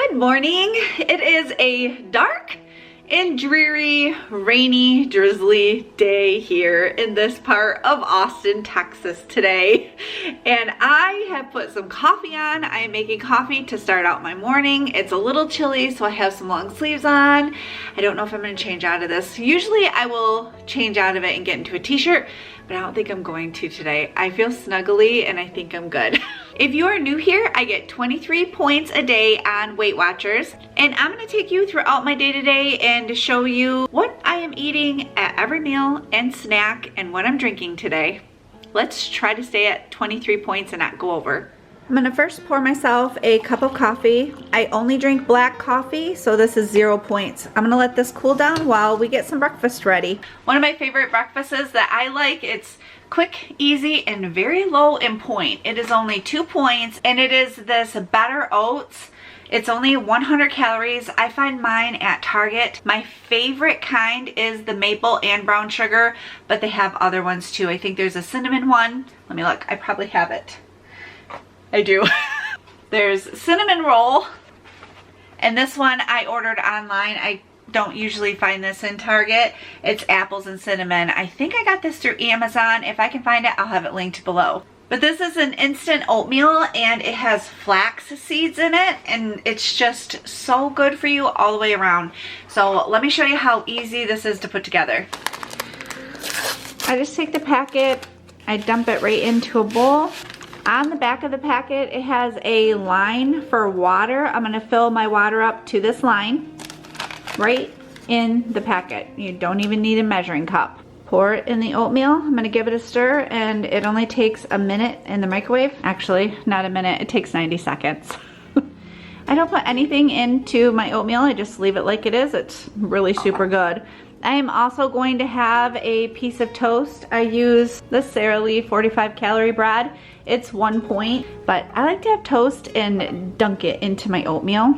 Good morning. It is a dark and dreary, rainy, drizzly day here in this part of Austin, Texas today. And I have put some coffee on. I am making coffee to start out my morning. It's a little chilly, so I have some long sleeves on. I don't know if I'm gonna change out of this. Usually I will change out of it and get into a t-shirt, but I don't think I'm going to today. I feel snuggly and I think I'm good. If you are new here, I get 23 points a day on Weight Watchers, and I'm gonna take you throughout my day today and show you what I am eating at every meal and snack and what I'm drinking today. Let's try to stay at 23 points and not go over. I'm gonna first pour myself a cup of coffee. I only drink black coffee, so this is 0 points. I'm gonna let this cool down while we get some breakfast ready. One of my favorite breakfasts that I like, it's quick, easy, and very low in point. It is only 2 points, and it is this Better Oats. It's only 100 calories. I find mine at Target. My favorite kind is the maple and brown sugar, but they have other ones too. I think there's a cinnamon one. Let me look, I probably have it. I do. There's cinnamon roll, and this one I ordered online. I don't usually find this in Target. It's apples and cinnamon. I think I got this through Amazon. If I can find it, I'll have it linked below. But this is an instant oatmeal, and it has flax seeds in it, and it's just so good for you all the way around. So let me show you how easy this is to put together. I just take the packet, I dump it right into a bowl. On the back of the packet, it has a line for water. I'm gonna fill my water up to this line right in the packet. You don't even need a measuring cup. Pour it in the oatmeal. I'm gonna give it a stir, and it only takes a minute in the microwave. Actually, not a minute, it takes 90 seconds. I don't put anything into my oatmeal, I just leave it like it is. It's really super good. I am also going to have a piece of toast. I use the Sara Lee 45 calorie bread. It's 1 point, but I like to have toast and dunk it into my oatmeal.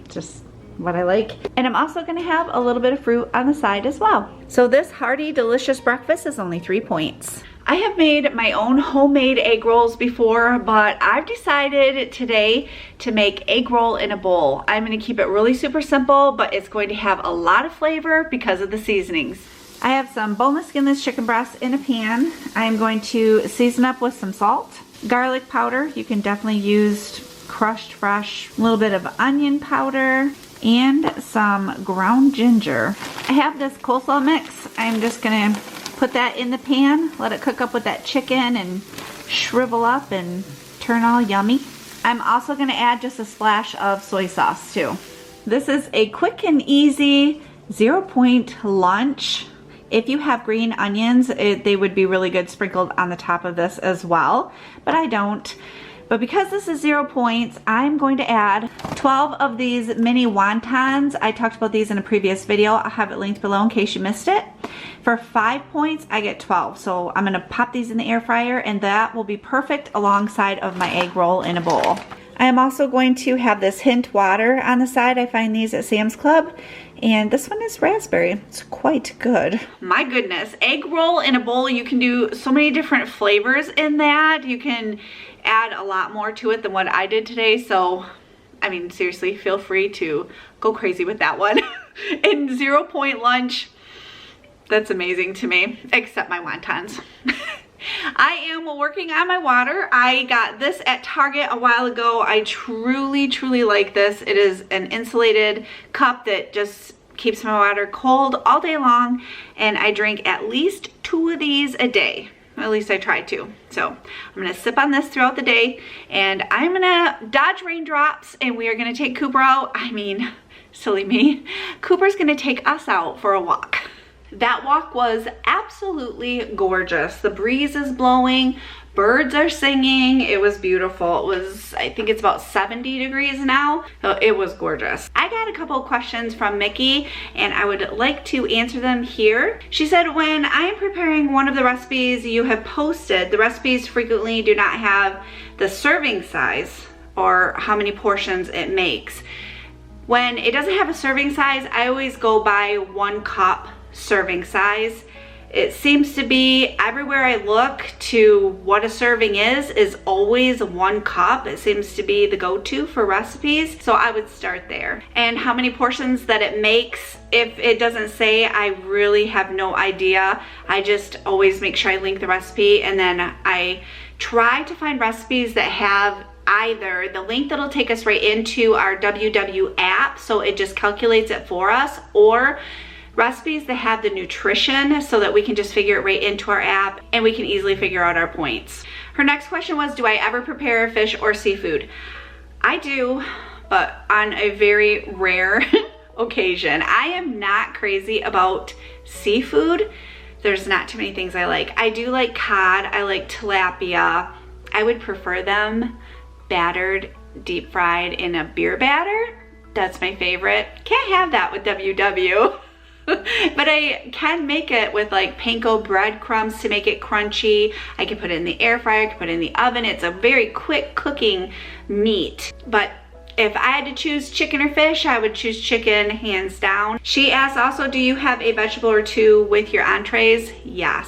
Just what I like. And I'm also gonna have a little bit of fruit on the side as well. So this hearty, delicious breakfast is only 3 points. I have made my own homemade egg rolls before, but I've decided today to make egg roll in a bowl. I'm gonna keep it really super simple, but it's going to have a lot of flavor because of the seasonings. I have some boneless, skinless chicken breasts in a pan. I'm going to season up with some salt, garlic powder. You can definitely use crushed fresh, a little bit of onion powder, and some ground ginger. I have this coleslaw mix. I'm just gonna put that in the pan, let it cook up with that chicken and shrivel up and turn all yummy. I'm also gonna add just a splash of soy sauce too. This is a quick and easy 0 point lunch. If you have green onions, they would be really good sprinkled on the top of this as well, but I don't. But because this is 0 points, I'm going to add 12 of these mini wontons. I talked about these in a previous video. I'll have it linked below in case you missed it. For 5 points, I get 12. So I'm gonna pop these in the air fryer, and that will be perfect alongside of my egg roll in a bowl. I am also going to have this hint water on the side. I find these at Sam's Club. And this one is raspberry. It's quite good. My goodness, egg roll in a bowl, you can do so many different flavors in that. You can add a lot more to it than what I did today. So, I mean, seriously, feel free to go crazy with that one. And 0 point lunch, that's amazing to me, except my wontons. I am working on my water. I got this at Target a while ago. I truly, truly like this. It is an insulated cup that just keeps my water cold all day long, and I drink at least 2 of these a day. At least I try to. So I'm gonna sip on this throughout the day, and I'm gonna dodge raindrops, and we are gonna take Cooper out. I mean, silly me. Cooper's gonna take us out for a walk. That walk was absolutely gorgeous. The breeze is blowing, birds are singing. It was beautiful. It was, I think it's about 70 degrees now. So it was gorgeous. I got a couple of questions from Mickey, and I would like to answer them here. She said, when I am preparing one of the recipes you have posted, the recipes frequently do not have the serving size or how many portions it makes. When it doesn't have a serving size, I always go by 1 cup serving size. It seems to be everywhere I look to what a serving is always 1 cup. It seems to be the go-to for recipes, so I would start there. And how many portions that it makes, if it doesn't say, I really have no idea. I just always make sure I link the recipe, and then I try to find recipes that have either the link that'll take us right into our WW app, so it just calculates it for us, or recipes that have the nutrition so that we can just figure it right into our app and we can easily figure out our points. Her next question was, do I ever prepare fish or seafood? I do, but on a very rare occasion. I am not crazy about seafood. There's not too many things I like. I do like cod, I like tilapia. I would prefer them battered, deep fried in a beer batter. That's my favorite. Can't have that with WW. But I can make it with like panko breadcrumbs to make it crunchy. I can put it in the air fryer, I can put it in the oven. It's a very quick cooking meat. But if I had to choose chicken or fish, I would choose chicken, hands down. She asked also, do you have a vegetable or two with your entrees? Yes.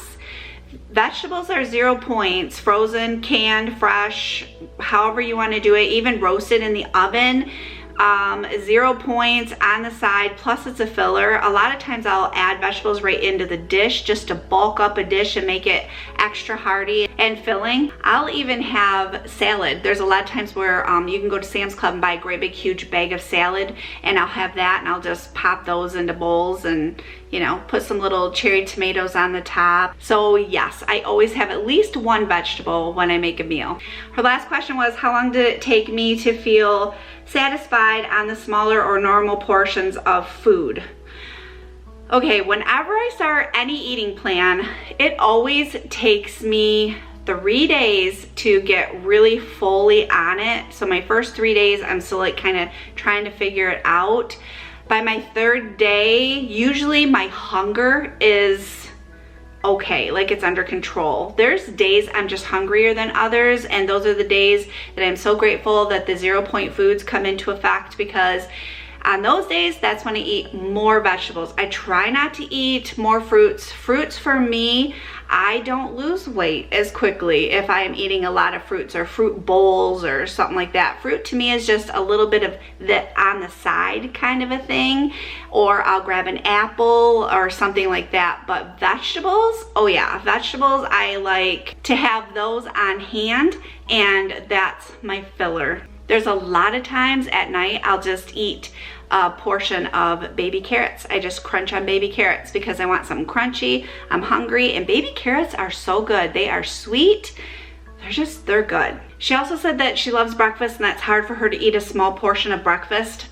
Vegetables are 0 points, frozen, canned, fresh, however you want to do it, even roasted in the oven. 0 points on the side, plus it's a filler. A lot of times I'll add vegetables right into the dish just to bulk up a dish and make it extra hearty and filling. I'll even have salad. There's a lot of times where you can go to Sam's Club and buy a great big huge bag of salad, and I'll have that and I'll just pop those into bowls and, you know, put some little cherry tomatoes on the top. So yes, I always have at least 1 vegetable when I make a meal. Her last question was, how long did it take me to feel satisfied on the smaller or normal portions of food? Okay, whenever I start any eating plan, it always takes me 3 days to get really fully on it. So my first 3 days, I'm still like kind of trying to figure it out. By my 3rd day, usually my hunger is okay, like it's under control. There's days I'm just hungrier than others, and those are the days that I'm so grateful that the 0 point foods come into effect, because on those days, that's when I eat more vegetables. I try not to eat more fruits. Fruits for me, I don't lose weight as quickly if I'm eating a lot of fruits or fruit bowls or something like that. Fruit to me is just a little bit of the on the side kind of a thing, or I'll grab an apple or something like that. But vegetables, oh yeah, vegetables, I like to have those on hand, and that's my filler. There's a lot of times at night I'll just eat a portion of baby carrots. I just crunch on baby carrots because I want something crunchy. I'm hungry, and baby carrots are so good. They are sweet. They're good. She also said that she loves breakfast and that's hard for her to eat a small portion of breakfast.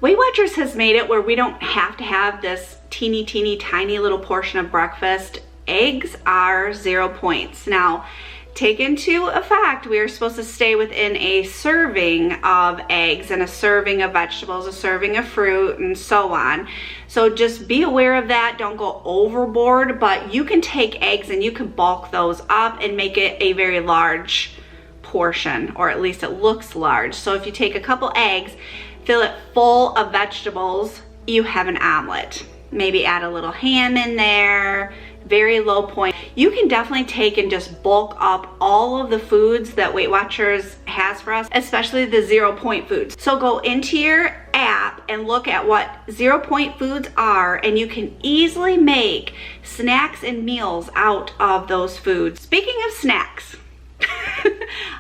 Weight Watchers has made it where we don't have to have this teeny tiny little portion of breakfast. Eggs are 0 points. Now, take into effect, we are supposed to stay within a serving of eggs and a serving of vegetables, a serving of fruit, and so on. So just be aware of that. Don't go overboard, but you can take eggs and you can bulk those up and make it a very large portion, or at least it looks large. So if you take a couple eggs, fill it full of vegetables, you have an omelet. Maybe add a little ham in there, very low point. You can definitely take and just bulk up all of the foods that Weight Watchers has for us, especially the 0 point foods. So go into your app and look at what 0 point foods are, and you can easily make snacks and meals out of those foods. Speaking of snacks,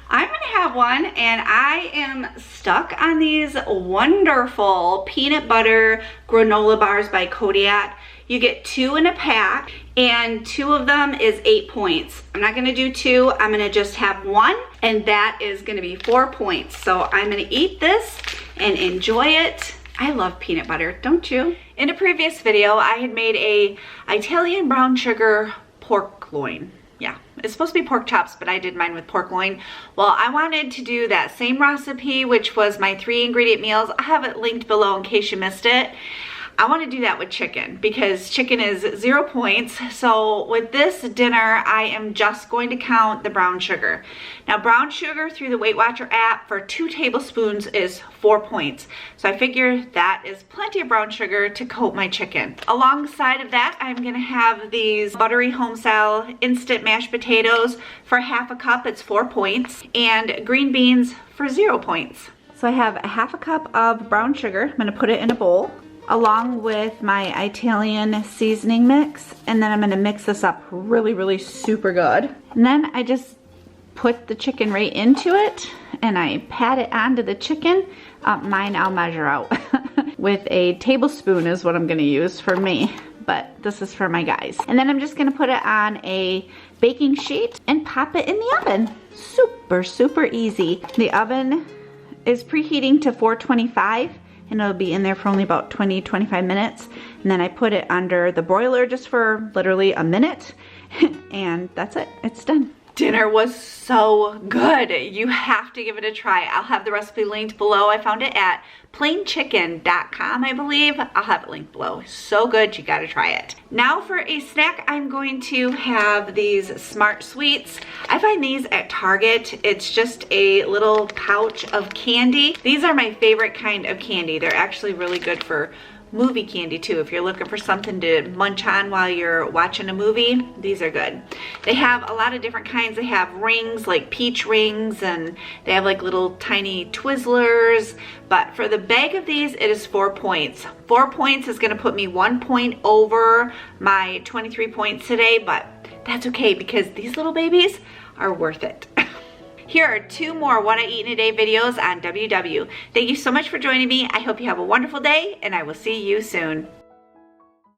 I'm gonna have one, and I am stuck on these wonderful peanut butter granola bars by Kodiak. You get 2 in a pack, and 2 of them is 8 points. I'm not gonna do 2, I'm gonna just have 1, and that is gonna be 4 points. So I'm gonna eat this and enjoy it. I love peanut butter, don't you? In a previous video, I had made a Italian brown sugar pork loin. Yeah, it's supposed to be pork chops, but I did mine with pork loin. Well, I wanted to do that same recipe, which was my 3 ingredient meals. I have it linked below in case you missed it. I want to do that with chicken because chicken is 0 points. So with this dinner, I am just going to count the brown sugar. Now brown sugar through the Weight Watcher app for 2 tablespoons is 4 points. So I figure that is plenty of brown sugar to coat my chicken. Alongside of that, I'm going to have these buttery home-style instant mashed potatoes. For half a cup, it's 4 points. And green beans for 0 points. So I have a half a cup of brown sugar. I'm going to put it in a bowl, along with my Italian seasoning mix, and then I'm gonna mix this up really super good. And then I just put the chicken right into it and I pat it onto the chicken. Mine I'll measure out with a tablespoon is what I'm gonna use for me, but this is for my guys. And then I'm just gonna put it on a baking sheet and pop it in the oven. Super easy. The oven is preheating to 425. And it'll be in there for only about 20-25 minutes. And then I put it under the broiler just for literally a minute. And that's it, it's done. Dinner was so good. You have to give it a try. I'll have the recipe linked below. I found it at plainchicken.com, I believe. I'll have it linked below. So good, you gotta try it. Now for a snack, I'm going to have these Smart Sweets. I find these at Target. It's just a little pouch of candy. These are my favorite kind of candy. They're actually really good for movie candy too. If you're looking for something to munch on while you're watching a movie, these are good. They have a lot of different kinds. They have rings like peach rings, and they have like little tiny Twizzlers. But for the bag of these, it is 4 points. 4 points is gonna put me 1 point over my 23 points today, but that's okay because these little babies are worth it. Here are 2 more What I Eat in a Day videos on WW. Thank you so much for joining me. I hope you have a wonderful day, and I will see you soon.